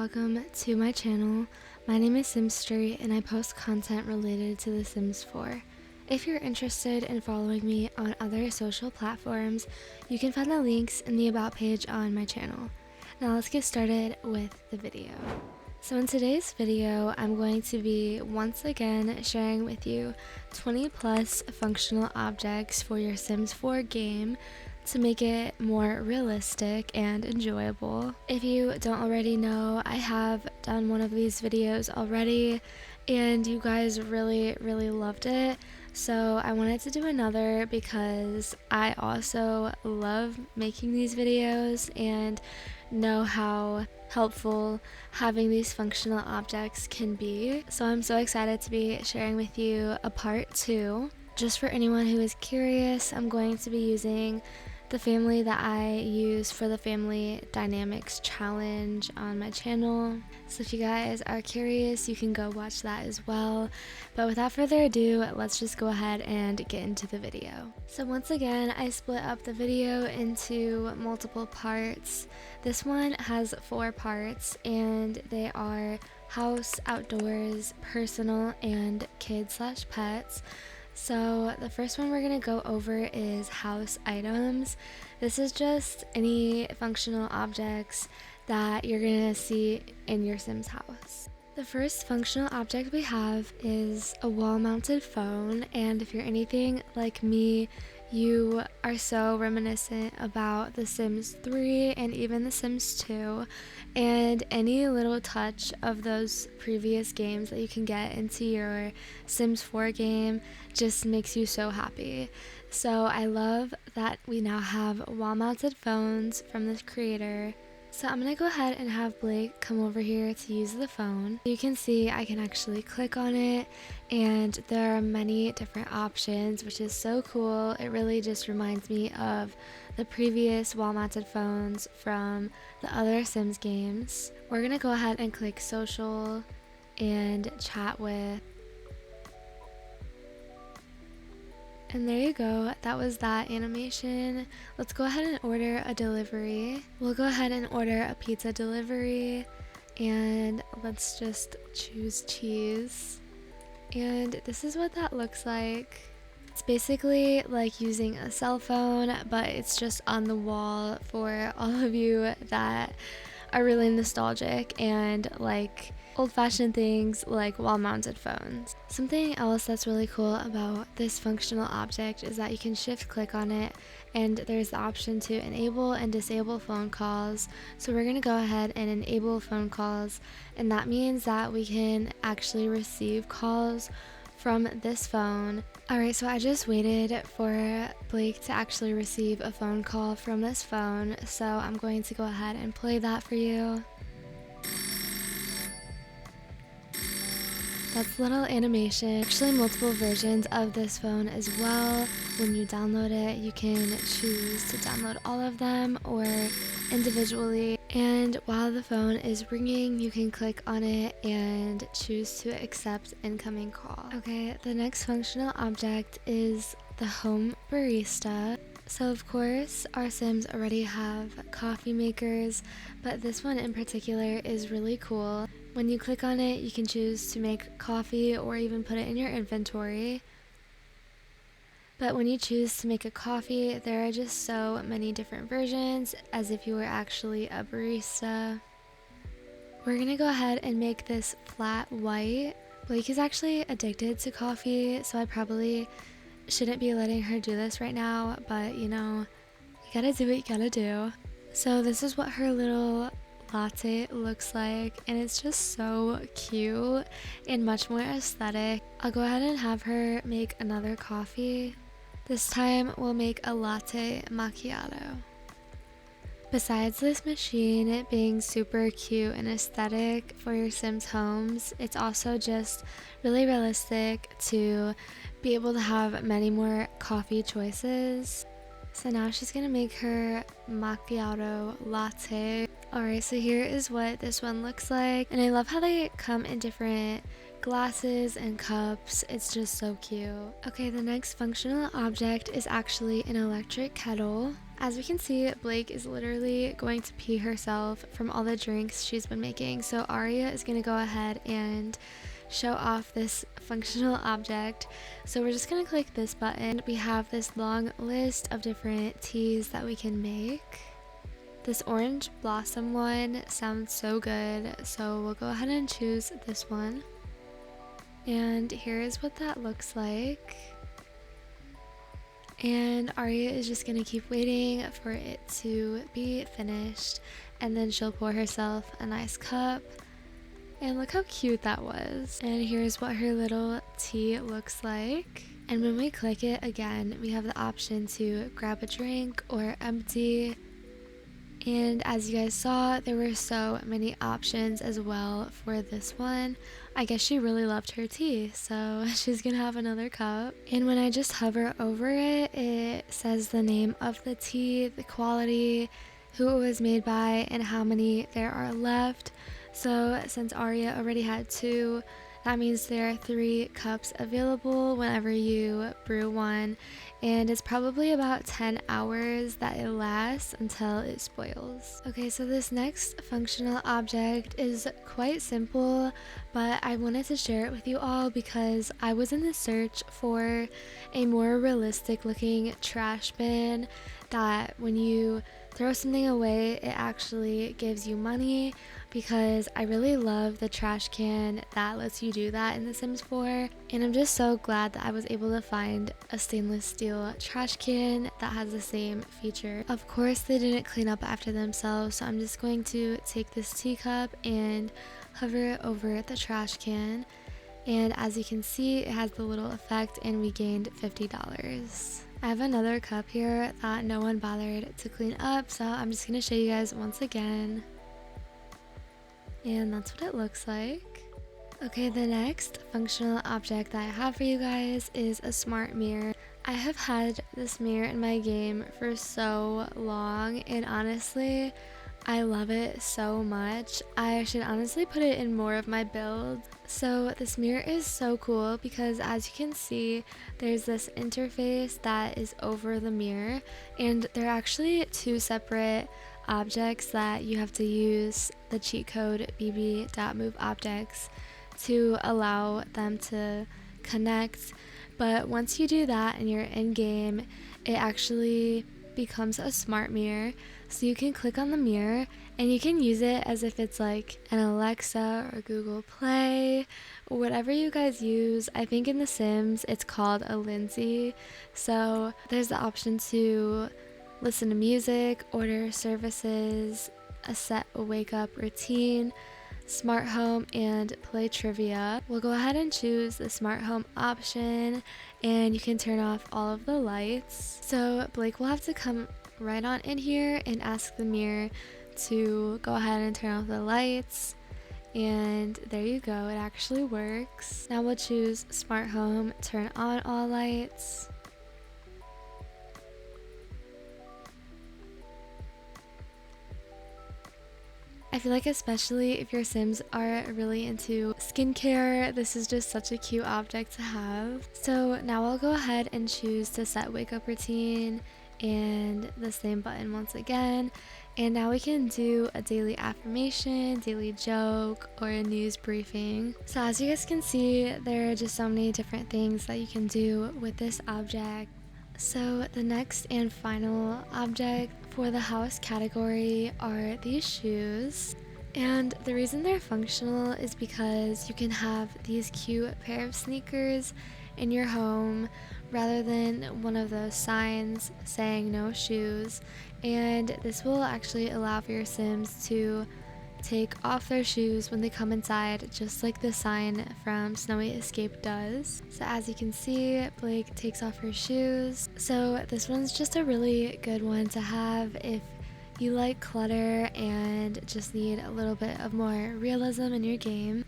welcome to my channel. My name is Simstreet and I post content related to The Sims 4. If you're interested in following me on other social platforms, you can find the links in the About page on my channel. Now let's get started with the video. So in today's video, I'm going to be once again sharing with you 20 plus functional objects for your Sims 4 game to make it more realistic and enjoyable. If you don't already know, I have done one of these videos already and you guys really loved it. So I wanted to do another because I also love making these videos and know how helpful having these functional objects can be. So I'm so excited to be sharing with you a part 2. Just for anyone who is curious, I'm going to be using the family that I use for the Family Dynamics Challenge on my channel. So if you guys are curious, you can go watch that as well. But without further ado, let's just go ahead and get into the video. So once again, I split up the video into multiple parts. This one has 4 parts and they are house, outdoors, personal, and kids/pets. So the first one we're going to go over is house items. This is just any functional objects that you're going to see in your Sims house. The first functional object we have is a wall-mounted phone, and if you're anything like me, you are so reminiscent about The Sims 3 and even The Sims 2, and any little touch of those previous games that you can get into your Sims 4 game just makes you so happy. So I love that we now have wall-mounted phones from this creator. So I'm going to go ahead and have Blake come over here to use the phone. You can see I can actually click on it and there are many different options, which is so cool. It really just reminds me of the previous wall-mounted phones from the other Sims games. We're going to go ahead and click social and chat with. And there you go, that was that animation. Let's go ahead and order a delivery. We'll go ahead and order a pizza delivery and let's just choose cheese. And this is what that looks like. It's basically like using a cell phone, but it's just on the wall for all of you that are really nostalgic and like old-fashioned things like wall-mounted phones. Something else that's really cool about this functional object is that you can shift click on it and there's the option to enable and disable phone calls. So we're going to go ahead and enable phone calls, and that means that we can actually receive calls from this phone. Alright, so I just waited for Blake to actually receive a phone call from this phone, so I'm going to go ahead and play that for you. That's a little animation. Actually multiple versions of this phone as well. When you download it, you can choose to download all of them or individually. And while the phone is ringing, you can click on it and choose to accept incoming call. Okay, the next functional object is the home barista. So of course, our Sims already have coffee makers, but this one in particular is really cool. When you click on it, you can choose to make coffee or even put it in your inventory. But when you choose to make a coffee, there are just so many different versions, as if you were actually a barista. We're gonna go ahead and make this flat white. Blake is actually addicted to coffee, so I probably shouldn't be letting her do this right now, but you know, you gotta do what you gotta do. So this is what her little latte looks like, and it's just so cute and much more aesthetic. I'll go ahead and have her make another coffee. This time we'll make a latte macchiato. Besides this machine being super cute and aesthetic for your Sims homes, it's also just really realistic to be able to have many more coffee choices. So now she's gonna make her macchiato latte. Alright, so here is what this one looks like, and I love how they come in different glasses and cups. It's just so cute. Okay, the next functional object is actually an electric kettle. As we can see, Blake is literally going to pee herself from all the drinks she's been making, so Aria is going to go ahead and show off this functional object. So we're just going to click this button. We have this long list of different teas that we can make. This orange blossom one sounds so good, so we'll go ahead and choose this one. And here is what that looks like. And Aria is just gonna keep waiting for it to be finished, and then she'll pour herself a nice cup. And look how cute that was. And here's what her little tea looks like. And when we click it again, we have the option to grab a drink or empty. And as you guys saw, there were so many options as well for this one. I guess she really loved her tea, so she's gonna have another cup. And when I just hover over it, it says the name of the tea, the quality, who it was made by, and how many there are left. So since Aria already had 2, that means there are 3 cups available whenever you brew one, and it's probably about 10 hours that it lasts until it spoils. Okay, so this next functional object is quite simple, but I wanted to share it with you all because I was in the search for a more realistic looking trash bin that when you throw something away, it actually gives you money, because I really love the trash can that lets you do that in The Sims 4, and I'm just so glad that I was able to find a stainless steel trash can that has the same feature. Of course, they didn't clean up after themselves, so I'm just going to take this teacup and hover it over the trash can, and as you can see, it has the little effect, and we gained $50. I have another cup here that no one bothered to clean up, so I'm just going to show you guys once again. And that's what it looks like. Okay, the next functional object that I have for you guys is a smart mirror. I have had this mirror in my game for so long, and honestly, I love it so much. I should honestly put it in more of my builds. So this mirror is so cool because as you can see, there's this interface that is over the mirror, and they're actually 2 separate objects that you have to use the cheat code bb.moveobjects to allow them to connect. But once you do that and you're in game, it actually becomes a smart mirror, so you can click on the mirror and you can use it as if it's like an Alexa or Google Play, or whatever you guys use. I think in The Sims it's called a Lindsay. So there's the option to listen to music, order services, set a wake up routine, smart home, and play trivia. We'll go ahead and choose the smart home option, and you can turn off all of the lights. So Blake will have to come right on in here and ask the mirror to go ahead and turn off the lights, and there you go, it actually works. Now we'll choose smart home, turn on all lights. I feel like especially if your Sims are really into skincare, this is just such a cute object to have. So now I'll go ahead and choose to set wake up routine, and the same button once again. And now we can do a daily affirmation, daily joke, or a news briefing. So as you guys can see, there are just so many different things that you can do with this object. So the next and final object for the house category are these shoes. And the reason they're functional is because you can have these cute pair of sneakers in your home rather than one of those signs saying no shoes. And this will actually allow for your Sims to take off their shoes when they come inside, just like the sign from Snowy Escape does. So as you can see, Blake takes off her shoes. So this one's just a really good one to have if you like clutter and just need a little bit of more realism in your game.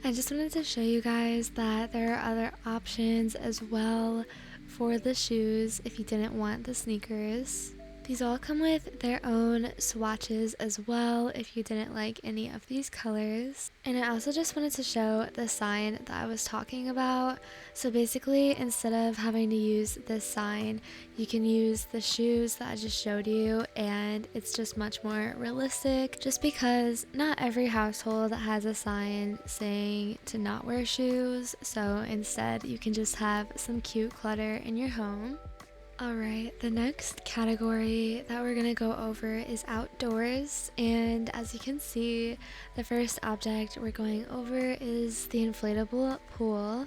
I just wanted to show you guys that there are other options as well for the shoes if you didn't want the sneakers. These all come with their own swatches as well if you didn't like any of these colors. And I also just wanted to show the sign that I was talking about. So basically, instead of having to use this sign, you can use the shoes that I just showed you, and it's just much more realistic just because not every household has a sign saying to not wear shoes. So instead, you can just have some cute clutter in your home. Alright, the next category that we're going to go over is outdoors, and as you can see, the first object we're going over is the inflatable pool.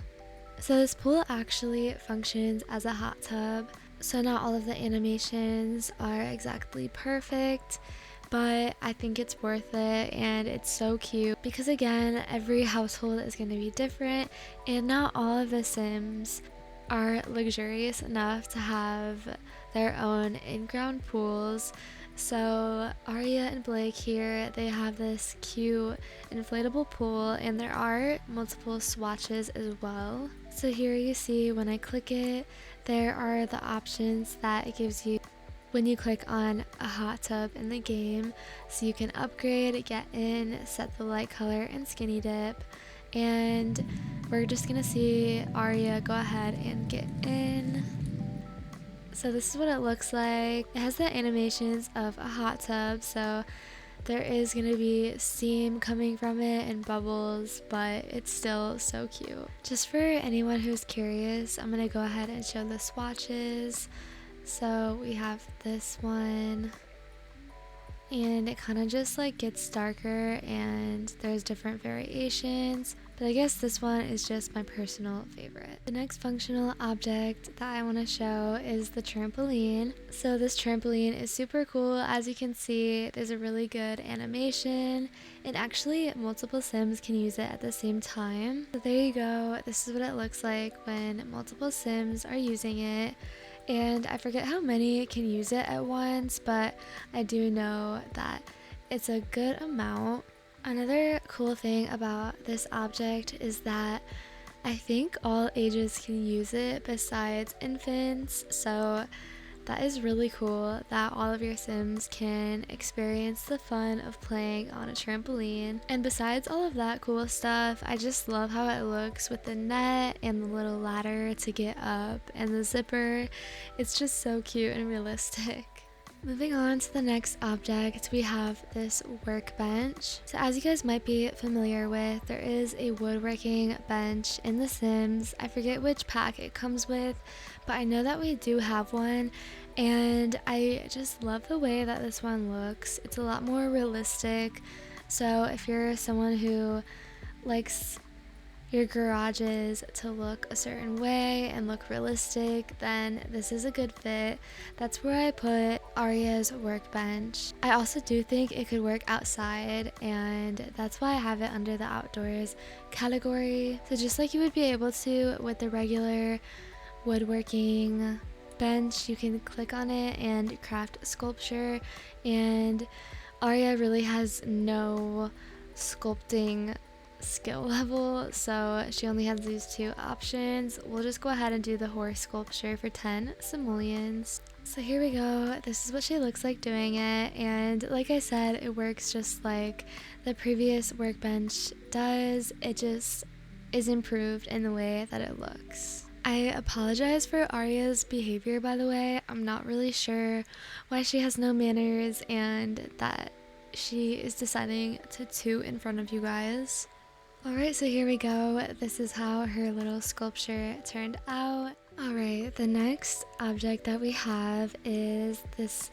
So this pool actually functions as a hot tub, so not all of the animations are exactly perfect, but I think it's worth it and it's so cute because again, every household is going to be different and not all of the Sims are luxurious enough to have their own in-ground pools. So Arya and Blake here, they have this cute inflatable pool and there are multiple swatches as well. So here you see when I click it, there are the options that it gives you when you click on a hot tub in the game. So you can upgrade, get in, set the light color and skinny dip. And we're just gonna see Arya go ahead and get in. So this is what it looks like. It has the animations of a hot tub, so there is gonna be steam coming from it and bubbles, but it's still so cute. Just for anyone who's curious, I'm gonna go ahead and show the swatches. So we have this one, and it kind of just like gets darker and there's different variations, but I guess this one is just my personal favorite. The next functional object that I want to show is the trampoline. So this trampoline is super cool. As you can see, there's a really good animation and actually multiple Sims can use it at the same time. So there you go. This is what it looks like when multiple Sims are using it. And I forget how many can use it at once, but I do know that it's a good amount. Another cool thing about this object is that I think all ages can use it besides infants, so that is really cool that all of your Sims can experience the fun of playing on a trampoline. And besides all of that cool stuff, I just love how it looks with the net and the little ladder to get up and the zipper. It's just so cute and realistic. Moving on to the next object, we have this workbench. So as you guys might be familiar with, there is a woodworking bench in The Sims. I forget which pack it comes with, but I know that we do have one, and I just love the way that this one looks. It's a lot more realistic, so if you're someone who likes your garages to look a certain way and look realistic, then this is a good fit. That's where I put Arya's workbench. I also do think it could work outside, and that's why I have it under the outdoors category. So just like you would be able to with the regular woodworking bench, you can click on it and craft sculpture, and Arya really has no sculpting skill level, so she only has these two options. We'll just go ahead and do the horse sculpture for 10 simoleons. So here we go. This is what she looks like doing it, and like I said, it works just like the previous workbench does. It just is improved in the way that it looks. I apologize for Arya's behavior, by the way. I'm not really sure why she has no manners and that she is deciding to toot in front of you guys. Alright, so here we go. This is how her little sculpture turned out. Alright, the next object that we have is this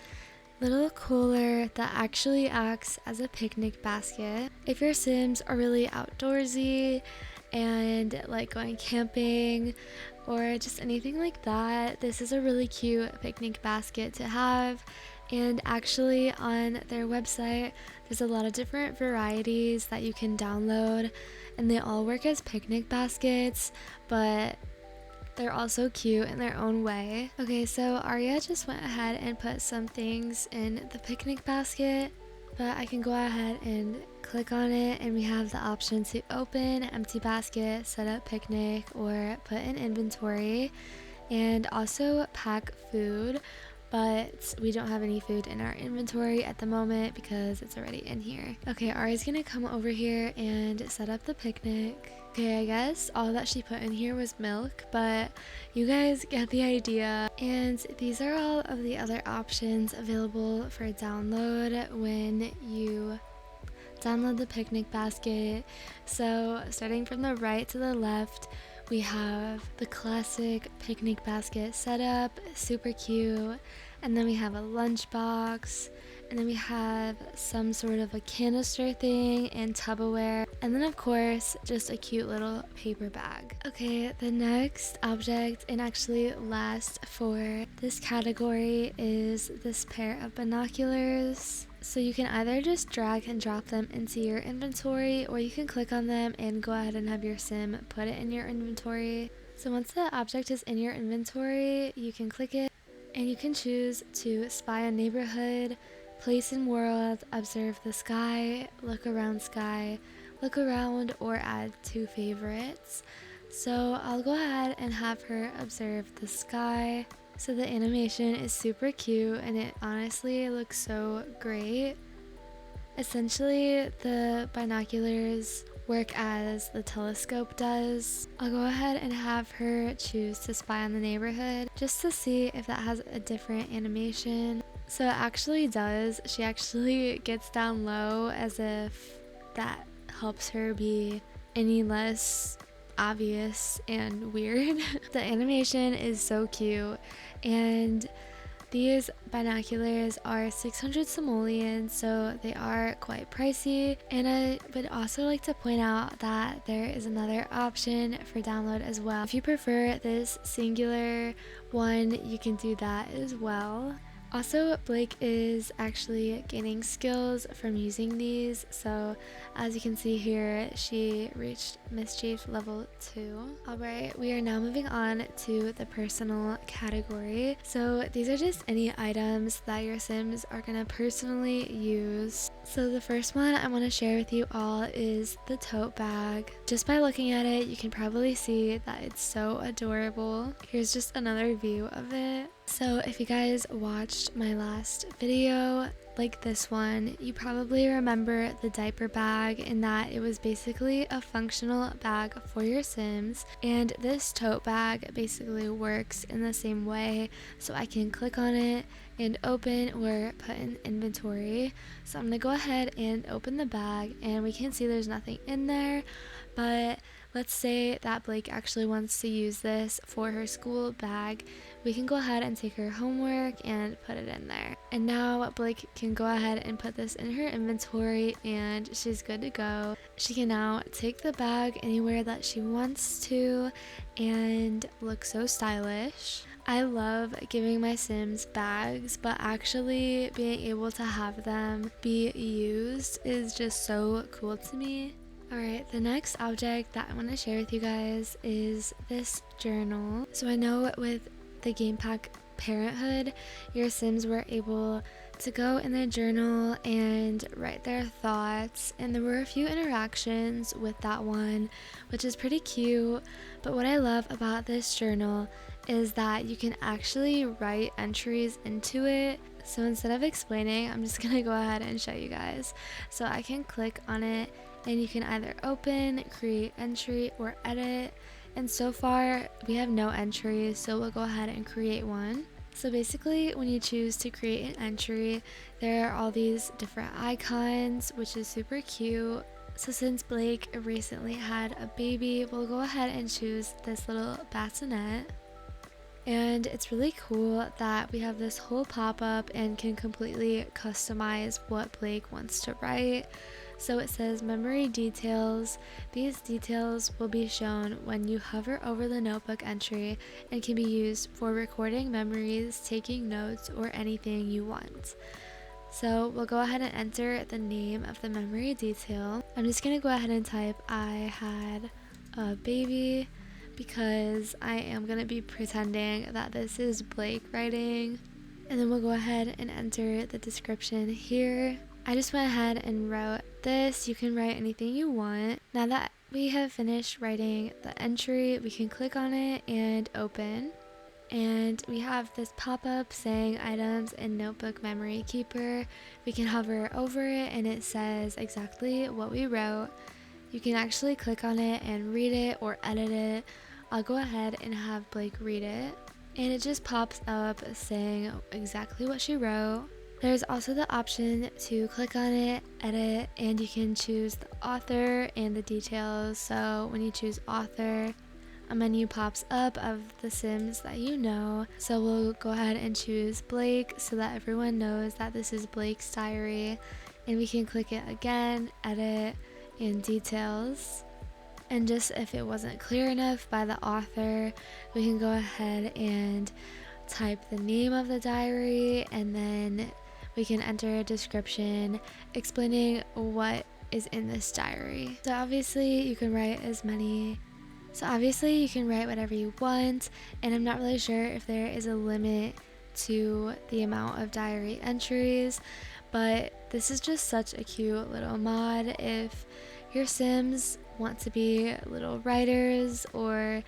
little cooler that actually acts as a picnic basket. If your Sims are really outdoorsy and like going camping or just anything like that, this is a really cute picnic basket to have. And actually on their website, there's a lot of different varieties that you can download, and they all work as picnic baskets, but they're also cute in their own way. Okay, so Arya just went ahead and put some things in the picnic basket, but I can go ahead and click on it, and we have the option to open empty basket, set up picnic, or put in inventory, and also pack food. but we don't have any food in our inventory at the moment because it's already in here. Okay, Ari's gonna come over here and set up the picnic. Okay, I guess all that she put in here was milk, but you guys get the idea. And these are all of the other options available for download when you download the picnic basket. So starting from the right to the left, we have the classic picnic basket setup, super cute. And then we have a lunchbox, and then we have some sort of a canister thing and Tupperware, and then of course just a cute little paper bag. Okay, the next object, and actually last for this category, is this pair of binoculars. So you can either just drag and drop them into your inventory, or you can click on them and go ahead and have your sim put it in your inventory. So once the object is in your inventory, you can click it and you can choose to spy a neighborhood, place in world, observe the sky, look around, or add to favorites. So I'll go ahead and have her observe the sky. So the animation is super cute and it honestly looks so great. Essentially, the binoculars work as the telescope does. I'll go ahead and have her choose to spy on the neighborhood just to see if that has a different animation. So it actually does. She actually gets down low as if that helps her be any less obvious and weird. The animation is so cute, and these binoculars are 600 simoleons, so they are quite pricey. And I would also like to point out that there is another option for download as well. If you prefer this singular one, you can do that as well. Also, Blake is actually gaining skills from using these, so as you can see here, she reached Mischief level 2. Alright, we are now moving on to the personal category. So these are just any items that your Sims are going to personally use. So the first one I want to share with you all is the tote bag. Just by looking at it, you can probably see that it's so adorable. Here's just another view of it. So if you guys watched my last video, like this one, you probably remember the diaper bag, in that it was basically a functional bag for your Sims, and this tote bag basically works in the same way. So I can click on it and open or put in inventory. So I'm gonna go ahead and open the bag, and we can see there's nothing in there, but let's say that Blake actually wants to use this for her school bag. We can go ahead and take her homework and put it in there. And now Blake can go ahead and put this in her inventory, and she's good to go. She can now take the bag anywhere that she wants to and look so stylish. I love giving my Sims bags, but actually being able to have them be used is just so cool to me. Alright, the next object that I want to share with you guys is this journal. So I know with the game pack Parenthood, your Sims were able to go in their journal and write their thoughts, and there were a few interactions with that one, which is pretty cute. But what I love about this journal is that you can actually write entries into it. So instead of explaining, I'm just gonna go ahead and show you guys. So I can click on it and you can either open, create entry, or edit. And so far we have no entries, so we'll go ahead and create one. So basically, when you choose to create an entry, there are all these different icons, which is super cute. So since Blake recently had a baby, we'll go ahead and choose this little bassinet. And it's really cool that we have this whole pop-up and can completely customize what Blake wants to write. So it says memory details. These details will be shown when you hover over the notebook entry and can be used for recording memories, taking notes, or anything you want. So we'll go ahead and enter the name of the memory detail. I'm just gonna go ahead and type I had a baby, because I am going to be pretending that this is Blake writing. And then we'll go ahead and enter the description here. I just went ahead and wrote this. You can write anything you want. Now that we have finished writing the entry, we can click on it and open. And we have this pop-up saying items in notebook memory keeper. We can hover over it and it says exactly what we wrote. You can actually click on it and read it or edit it. I'll go ahead and have Blake read it. And it just pops up saying exactly what she wrote. There's also the option to click on it, edit, and you can choose the author and the details. So when you choose author, a menu pops up of the Sims that you know. So we'll go ahead and choose Blake so that everyone knows that this is Blake's diary. And we can click it again, edit, and details. And just if it wasn't clear enough by the author, we can go ahead and type the name of the diary, and then we can enter a description explaining what is in this diary. So obviously you can write whatever you want, and I'm not really sure if there is a limit to the amount of diary entries, but this is just such a cute little mod. If your Sims want to be little writers or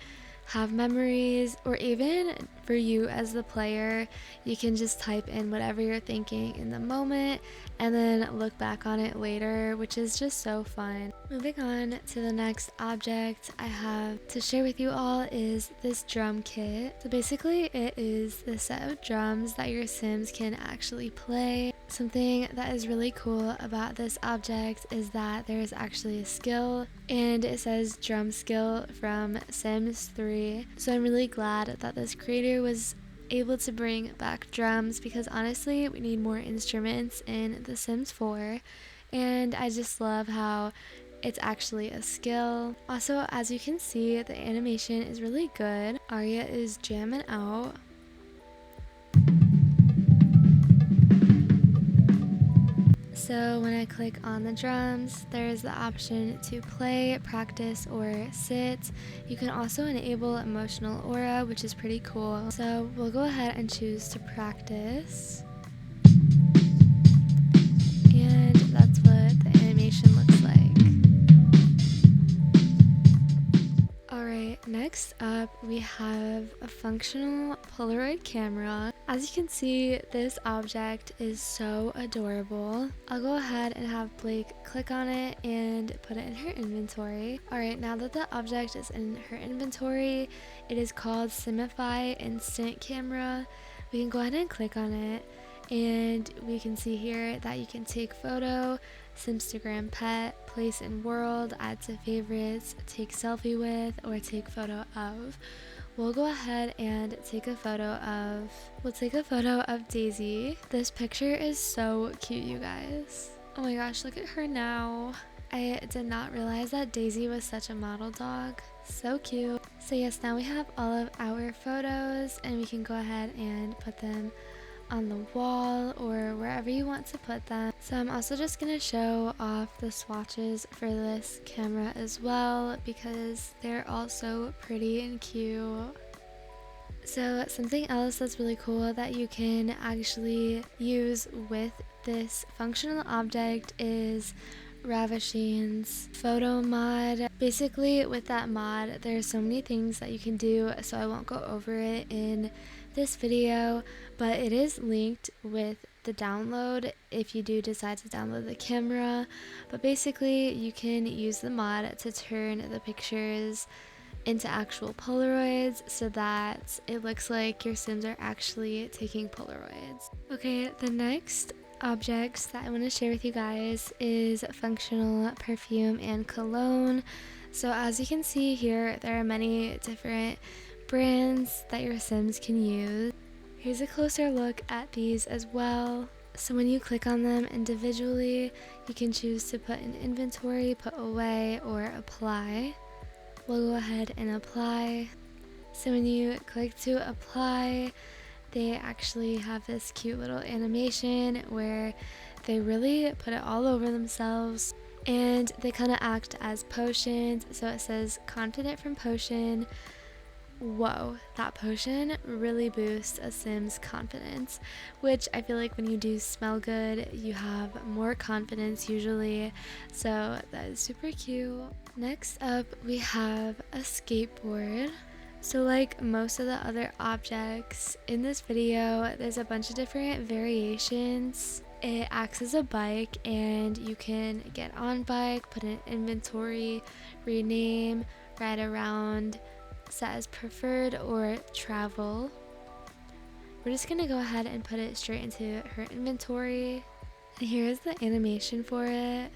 have memories, or even for you as the player, you can just type in whatever you're thinking in the moment and then look back on it later, which is just so fun. Moving on to the next object I have to share with you all is this drum kit. So basically it is the set of drums that your Sims can actually play. Something that is really cool about this object is that there is actually a skill, and it says drum skill from Sims 3. So I'm really glad that this creator was able to bring back drums, because honestly we need more instruments in The Sims 4, and I just love how it's actually a skill. Also, as you can see, the animation is really good. Arya is jamming out. So when I click on the drums, there's the option to play, practice, or sit. You can also enable emotional aura, which is pretty cool. So we'll go ahead and choose to practice. And that's what the animation looks like. Alright, next up we have a functional Polaroid camera. As you can see, this object is so adorable. I'll go ahead and have Blake click on it and put it in her inventory. Alright, now that the object is in her inventory, it is called Simify Instant Camera. We can go ahead and click on it, and we can see here that you can take photo, Simstagram pet, place in world, add to favorites, take selfie with, or take photo of. We'll go ahead and take a photo of Daisy. This picture is so cute, you guys. Oh my gosh, look at her now. I did not realize that Daisy was such a model dog. So cute. So yes, now we have all of our photos, and we can go ahead and put them on the wall or wherever you want to put them. So I'm also just going to show off the swatches for this camera as well, because they're all so pretty and cute. So something else that's really cool that you can actually use with this functional object is Ravishing's photo mod. Basically with that mod, there's so many things that you can do, so I won't go over it in this video, but it is linked with the download if you do decide to download the camera. But basically you can use the mod to turn the pictures into actual Polaroids so that it looks like your Sims are actually taking Polaroids. Okay, the next objects that I want to share with you guys is functional perfume and cologne. So as you can see here, there are many different brands that your Sims can use. Here's a closer look at these as well. So when you click on them individually, you can choose to put in inventory, put away, or apply. We'll go ahead and apply. So when you click to apply, they actually have this cute little animation where they really put it all over themselves, and they kind of act as potions. So it says confident from potion. Whoa, that potion really boosts a Sim's confidence, which I feel like when you do smell good, you have more confidence usually, so that is super cute. Next up, we have a skateboard. So like most of the other objects in this video, there's a bunch of different variations. It acts as a bike and you can get on bike, put in inventory, rename, ride around, set as preferred or travel. We're just gonna go ahead and put it straight into her inventory. And here's the animation for it.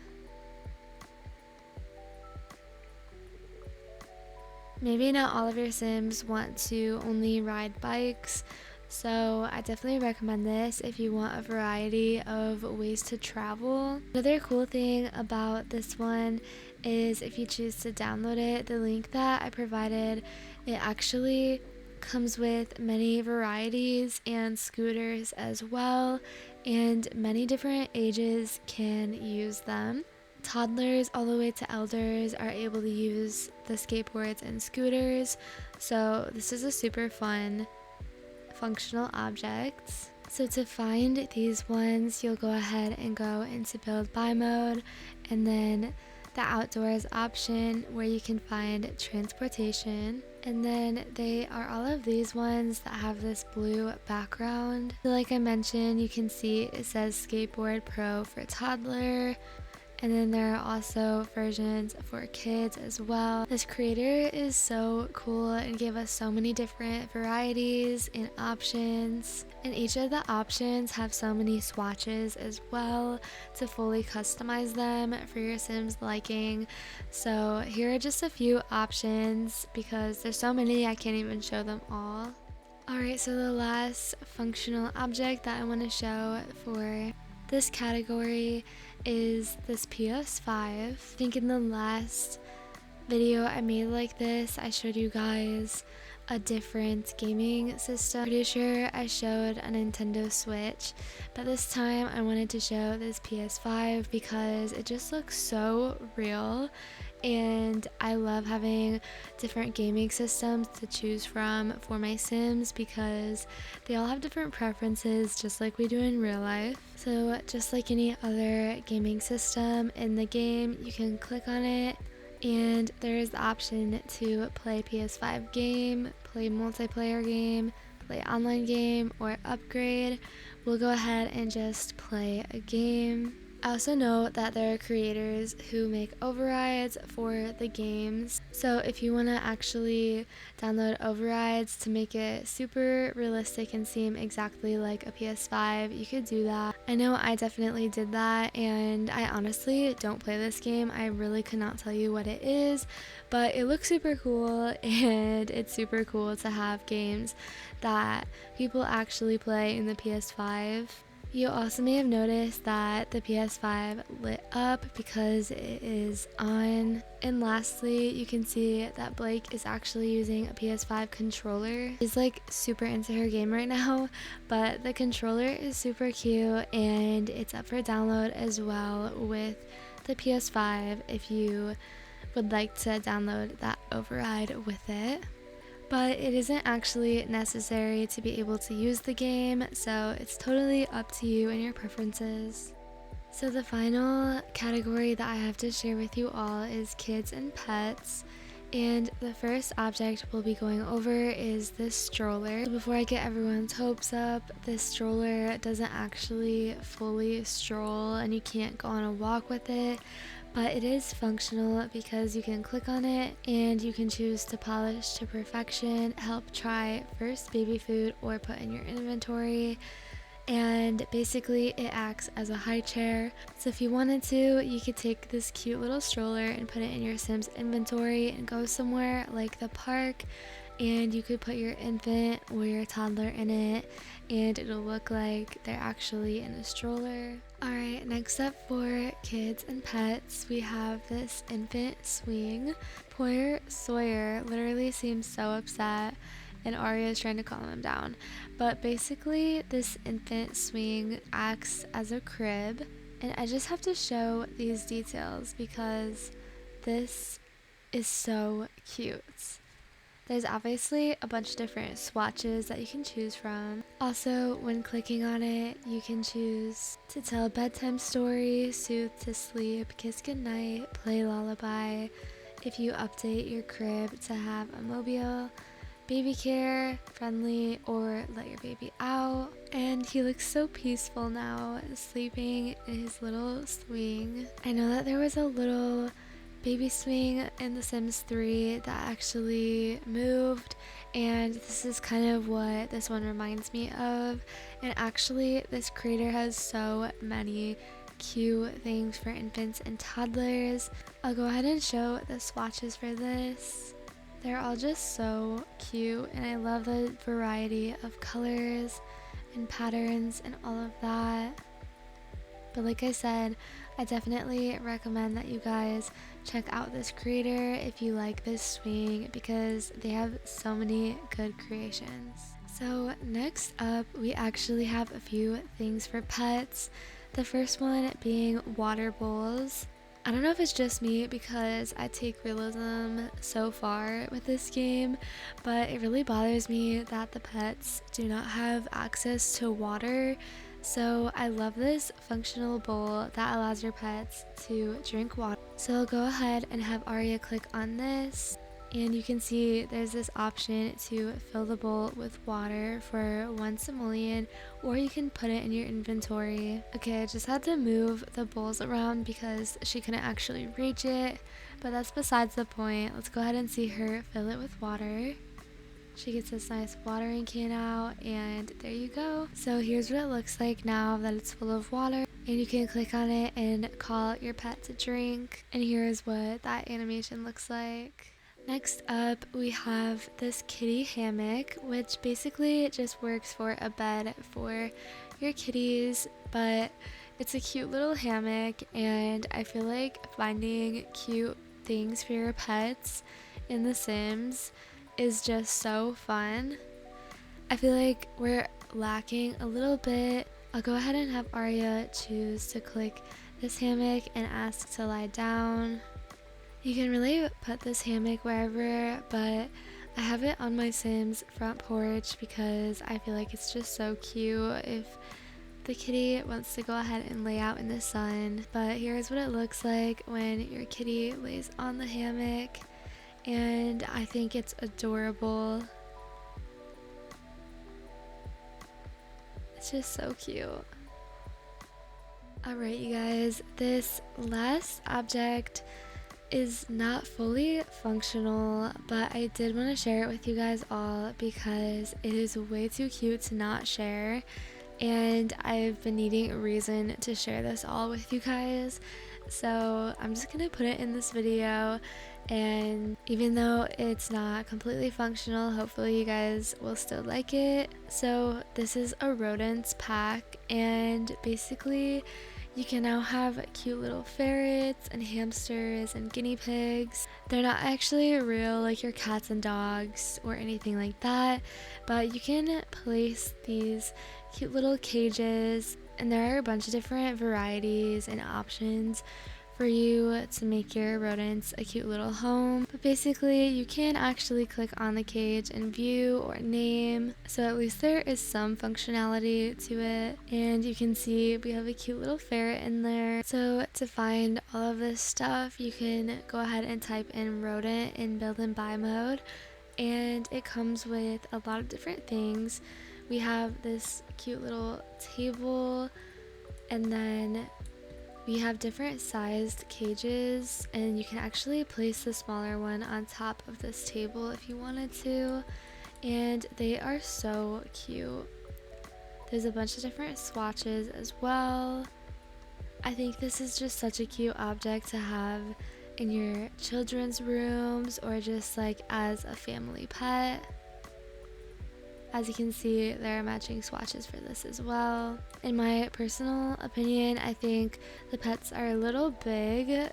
Maybe not all of your Sims want to only ride bikes, so I definitely recommend this if you want a variety of ways to travel. Another cool thing about this one is if you choose to download it, the link that I provided, it actually comes with many varieties and scooters as well, and many different ages can use them. Toddlers all the way to elders are able to use the skateboards and scooters, so this is a super fun functional object. So to find these ones, you'll go ahead and go into build by mode, and then the outdoors option where you can find transportation, and then they are all of these ones that have this blue background. So like I mentioned, you can see it says skateboard pro for toddler, and then there are also versions for kids as well. This creator is so cool and gave us so many different varieties and options, and each of the options have so many swatches as well to fully customize them for your Sims liking. So here are just a few options because there's so many I can't even show them all. Alright, so the last functional object that I want to show for this category is this PS5. I think in the last video I made like this, I showed you guys a different gaming system. Pretty sure I showed a Nintendo Switch, but this time I wanted to show this PS5 because it just looks so real, and I love having different gaming systems to choose from for my Sims because they all have different preferences just like we do in real life. So just like any other gaming system in the game, you can click on it and there is the option to play PS5 game, play multiplayer game, play online game, or upgrade. We'll go ahead and just play a game. I also know that there are creators who make overrides for the games, so if you want to actually download overrides to make it super realistic and seem exactly like a PS5, you could do that. I know I definitely did that, and I honestly don't play this game. I really could not tell you what it is, but it looks super cool, and it's super cool to have games that people actually play in the PS5. You also may have noticed that the PS5 lit up because it is on. And lastly, you can see that Blake is actually using a PS5 controller. She's like super into her game right now, but the controller is super cute and it's up for download as well with the PS5 if you would like to download that override with it. But it isn't actually necessary to be able to use the game, so it's totally up to you and your preferences. So the final category that I have to share with you all is kids and pets. And the first object we'll be going over is this stroller. So before I get everyone's hopes up, this stroller doesn't actually fully stroll and you can't go on a walk with it, but it is functional because you can click on it and you can choose to polish to perfection, help try first baby food, or put in your inventory. And basically it acts as a high chair. So if you wanted to, you could take this cute little stroller and put it in your Sims inventory and go somewhere like the park, and you could put your infant or your toddler in it and it'll look like they're actually in a stroller. Alright, next up for kids and pets, we have this infant swing. Poor Sawyer literally seems so upset and Arya is trying to calm him down. But basically this infant swing acts as a crib, and I just have to show these details because this is so cute. There's obviously a bunch of different swatches that you can choose from. Also, when clicking on it, you can choose to tell a bedtime story, soothe to sleep, kiss goodnight, play lullaby. If you update your crib to have a mobile, baby care friendly or let your baby out. And he looks so peaceful now, sleeping in his little swing. I know that there was a little baby swing in The Sims 3 that actually moved, and this is kind of what this one reminds me of. And actually this creator has so many cute things for infants and toddlers. I'll go ahead and show the swatches for this. They're all just so cute, and I love the variety of colors and patterns and all of that. But like I said, I definitely recommend that you guys check out this creator if you like this swing, because they have so many good creations. So next up, we actually have a few things for pets. The first one being water bowls. I don't know if it's just me because I take realism so far with this game, but it really bothers me that the pets do not have access to water. So I love this functional bowl that allows your pets to drink water. So I'll go ahead and have Arya click on this, and you can see there's this option to fill the bowl with water for 1 simoleon, or you can put it in your inventory. Okay, I just had to move the bowls around because she couldn't actually reach it, but that's besides the point. Let's go ahead and see her fill it with water. She gets this nice watering can out, and there you go. So here's what it looks like now that it's full of water, and you can click on it and call your pet to drink. And here's what that animation looks like. Next up, we have this kitty hammock, which basically just works for a bed for your kitties, but it's a cute little hammock, and I feel like finding cute things for your pets in The Sims is just so fun. I feel like we're lacking a little bit. I'll go ahead and have Arya choose to click this hammock and ask to lie down. You can really put this hammock wherever, but I have it on my Sims front porch because I feel like it's just so cute if the kitty wants to go ahead and lay out in the sun. But here's what it looks like when your kitty lays on the hammock, and I think it's adorable. It's just so cute. Alright, you guys, this last object is not fully functional, but I did want to share it with you guys all because it is way too cute to not share, and I've been needing a reason to share this all with you guys. So I'm just gonna put it in this video, and even though it's not completely functional, hopefully you guys will still like it. So this is a rodents pack, and basically you can now have cute little ferrets and hamsters and guinea pigs. They're not actually real like your cats and dogs or anything like that, but you can place these cute little cages, and there are a bunch of different varieties and options for you to make your rodents a cute little home. But basically you can actually click on the cage and view or name, so at least there is some functionality to it. And you can see we have a cute little ferret in there. So to find all of this stuff, you can go ahead and type in rodent in build and buy mode, and it comes with a lot of different things. We have this cute little table, and then we have different sized cages, and you can actually place the smaller one on top of this table if you wanted to, and they are so cute. There's a bunch of different swatches as well. I think this is just such a cute object to have in your children's rooms or just like as a family pet. As you can see, there are matching swatches for this as well. In my personal opinion, I think the pets are a little big,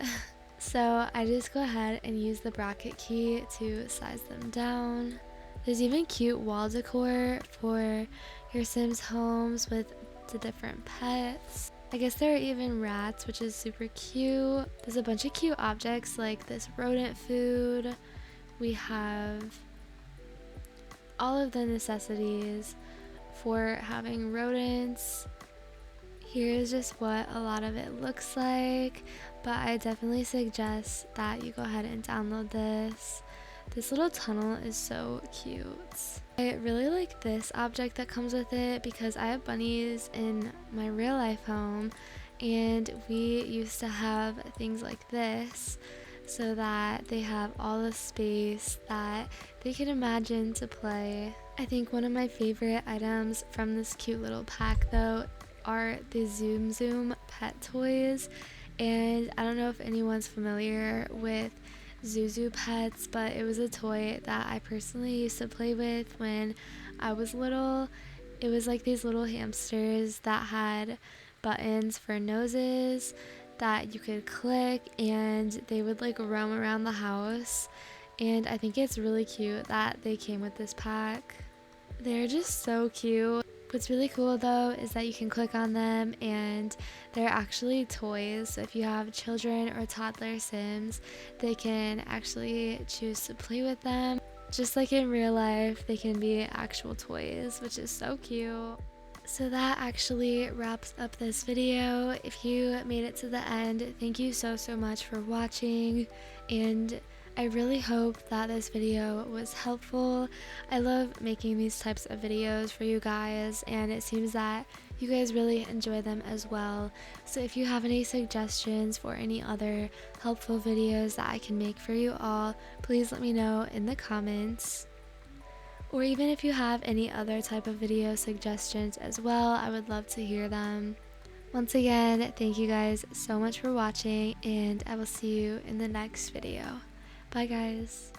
so I just go ahead and use the bracket key to size them down. There's even cute wall decor for your Sims homes with the different pets. I guess there are even rats, which is super cute. There's a bunch of cute objects like this rodent food. We have all of the necessities for having rodents. Here's just what a lot of it looks like, but I definitely suggest that you go ahead and download this. This little tunnel is so cute. I really like this object that comes with it because I have bunnies in my real life home, and we used to have things like this so that they have all the space that they can imagine to play. I think one of my favorite items from this cute little pack though are the Zoom Zoom pet toys, and I don't know if anyone's familiar with Zuzu Pets, but it was a toy that I personally used to play with when I was little. It was like these little hamsters that had buttons for noses that you could click, and they would like roam around the house. And I think it's really cute that they came with this pack. They're just so cute. What's really cool though is that you can click on them and they're actually toys. So if you have children or toddler Sims, they can actually choose to play with them. Just like in real life, they can be actual toys, which is so cute. So that actually wraps up this video. If you made it to the end, thank you so much for watching, and I really hope that this video was helpful. I love making these types of videos for you guys, and it seems that you guys really enjoy them as well. So if you have any suggestions for any other helpful videos that I can make for you all, please let me know in the comments. Or even if you have any other type of video suggestions as well, I would love to hear them. Once again, thank you guys so much for watching, and I will see you in the next video. Bye guys.